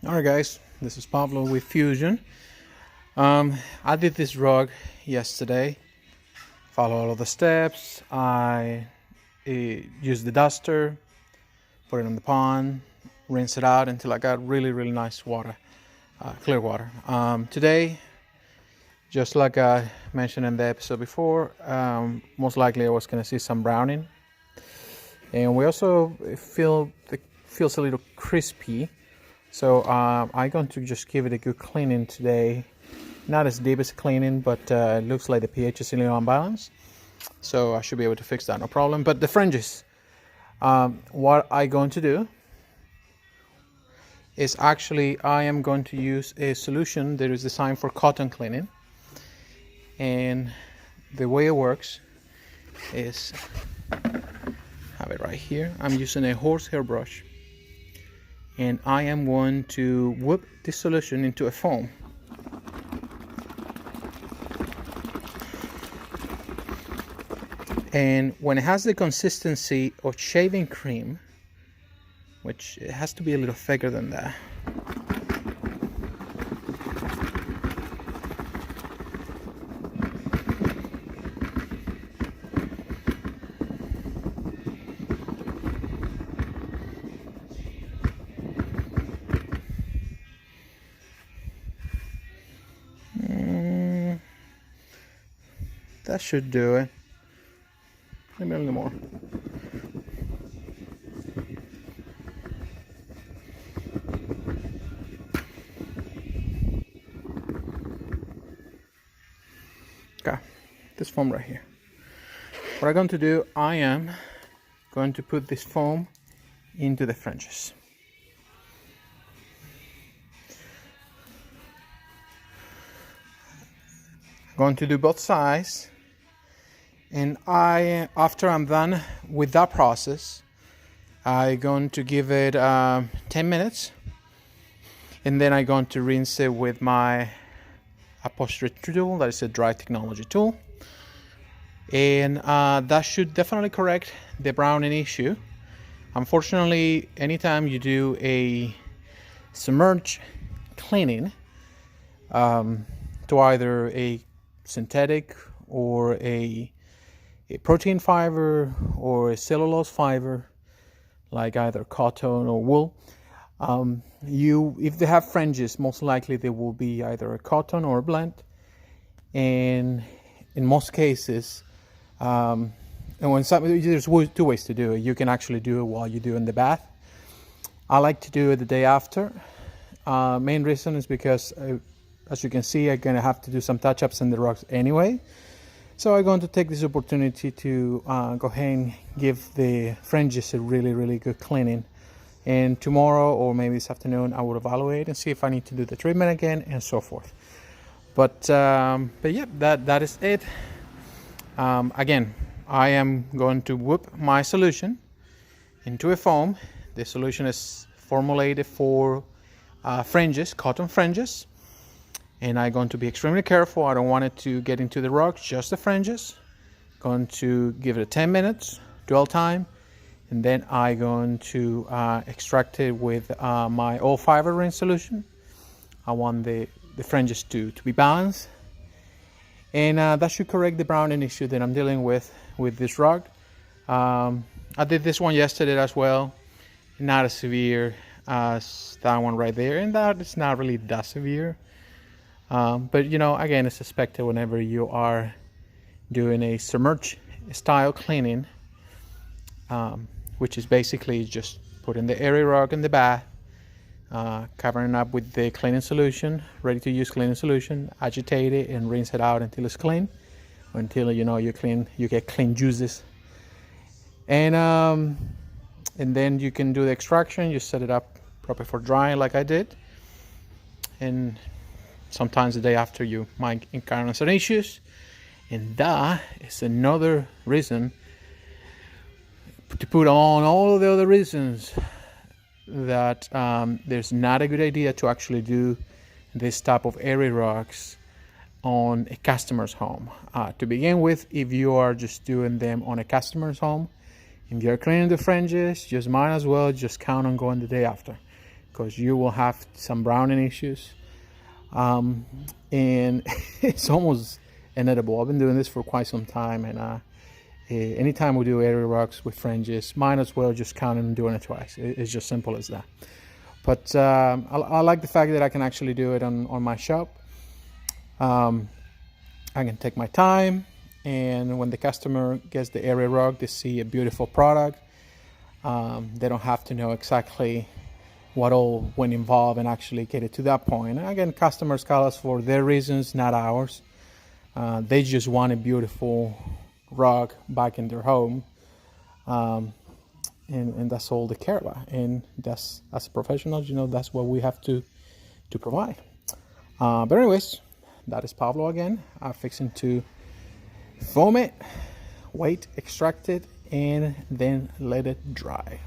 Alright guys, this is Pablo with Fusion. I did this rug yesterday. Follow all of the steps. I used the duster, put it in the pond, rinse it out until I got really nice water, clear water. Today, just like I mentioned in the episode before, most likely I was going to see some browning. And we also feel it feels a little crispy. So I'm going to just give it a good cleaning today. Not as deep as cleaning, but it looks like the pH is a little unbalanced. So I should be able to fix that, no problem. But the fringes, what I'm going to do is actually I am going to use a solution that is designed for cotton cleaning. And the way it works is, have it right here. I'm using a horsehair brush. And I am going to whip this solution into a foam. And when it has the consistency of shaving cream, which it has to be a little thicker than that, that should do it. Maybe a little more. Okay, this foam right here. What I'm going to do, I am going to put this foam into the fringes. I'm going to do both sides. And after I'm done with that process, I'm going to give it 10 minutes, and then I'm going to rinse it with my upholstery tool. That is a dry technology tool, and that should definitely correct the browning issue. Unfortunately, anytime you do a submerged cleaning to either a synthetic or a protein fiber or a cellulose fiber, like either cotton or wool, if they have fringes, most likely they will be either a cotton or a blend. And in most cases, and there's two ways to do it. You can actually do it while you do in the bath. I like to do it the day after. Main reason is because as you can see, I'm gonna have to do some touch-ups in the rugs anyway. So I'm going to take this opportunity to go ahead and give the fringes a really good cleaning. And tomorrow or maybe this afternoon, I will evaluate and see if I need to do the treatment again and so forth. But yeah, that is it. Again, I am going to whip my solution into a foam. The solution is formulated for fringes, cotton fringes. And I'm going to be extremely careful. I don't want it to get into the rug, just the fringes. Going to give it 10 minutes, dwell time, and then I'm going to extract it with my all fiber rinse solution. I want the fringes to be balanced, and that should correct the browning issue that I'm dealing with this rug. I did this one yesterday as well, not as severe as that one right there, and that is not really that severe. But you know, again, it's expected whenever you are doing a submerged style cleaning, which is basically just putting the airy rug in the bath, covering up with the cleaning solution, ready to use cleaning solution, agitate it and rinse it out until it's clean, until you know you get clean juices, and then you can do the extraction. You set it up proper for drying like I did, and sometimes the day after you might encounter some issues, and that is another reason to put on all of the other reasons that there's not a good idea to actually do this type of airy rugs on a customer's home. To begin with, if you are just doing them on a customer's home, if you're cleaning the fringes, just might as well just count on going the day after. because you will have some browning issues, and it's almost inedible. I've been doing this for quite some time, and anytime we do area rugs with fringes, might as well just count and doing it twice. It's just simple as that. But I like the fact that I can actually do it on my shop. I can take my time, and when the customer gets the area rug, they see a beautiful product. They don't have to know exactly what all went involved and actually get it to that point. And again, customers call us for their reasons, not ours. They just want a beautiful rug back in their home, and that's all they care about. And that's, as professionals, that's what we have to provide. But anyways, that is Pablo again. I'm fixing to foam it, wait, extract it, and then let it dry.